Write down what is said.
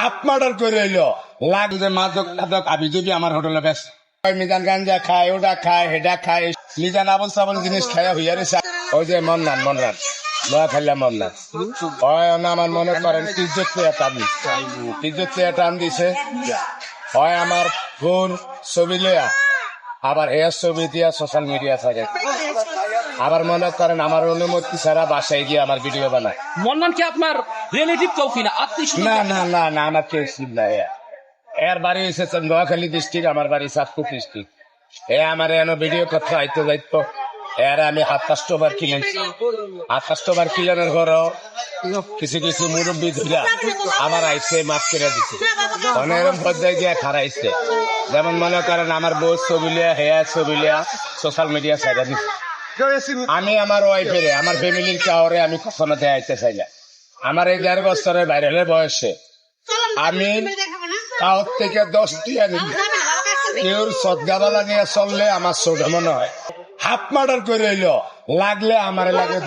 half murder করে এলো লাগছে মাদক টাদক আমি যদি আমার হোটেলে ব্যস্ত মিজান গাঞ্জা খায় ওটা খায় হেডা খায় মিজান আবল সাবল জিনিস খায় হইয়া রে ওই যে মন্নান লোয়া খাইলাম মন্নান হয় না আমার মনে করেন তিজ্জত প্লেয়ার দিছে হয় আমার বোন ছবি লয়া আবার হেয়ার ছবি দিয়া সোশ্যাল মিডিয়া থাকে আবার মনে করেন আমার অনুমতি ছাড়া বাসায় গিয়ে আমার ভিডিও বানায় মন্নান কি আপনার রিলেটিভ কেউ কিনা আত্মীয় না না না না আমার কেউ না এর বাড়ি হয়েছে নোয়াখালী ডিস্ট্রিক্ট আমার বাড়ি চাঁদপুর ডিস্ট্রিক্ট আমার এনে ভিডিও করতে আইতে যাইতো এর আমি 27বার কিনেছি 28বার কিলানোর ঘরও কিছু কিছু মুরব্বী ধরা আমার আইসে মাফ করে দিচ্ছে অনেক পর্যায়ে গিয়ে খারাইছে যেমন মনে করেন আমার বউ ছবি লিয়া হেয়ার ছবি লিয়া সোশ্যাল মিডিয়া সাইডে দিচ্ছে আমি আমার ওয়াইফের আমার ফ্যামিলির কাউরে আমি কখনো দেখাইতে চাই না আমার এই 1.5 বছরের বাইরের বয়সে আমি কাউর থেকে 10টি আনি কেউর সদ্গাবালা নিয়ে চললে আমার ছোট মনে হয় হাফ মার্ডার করে এলো লাগলে আমার লাগে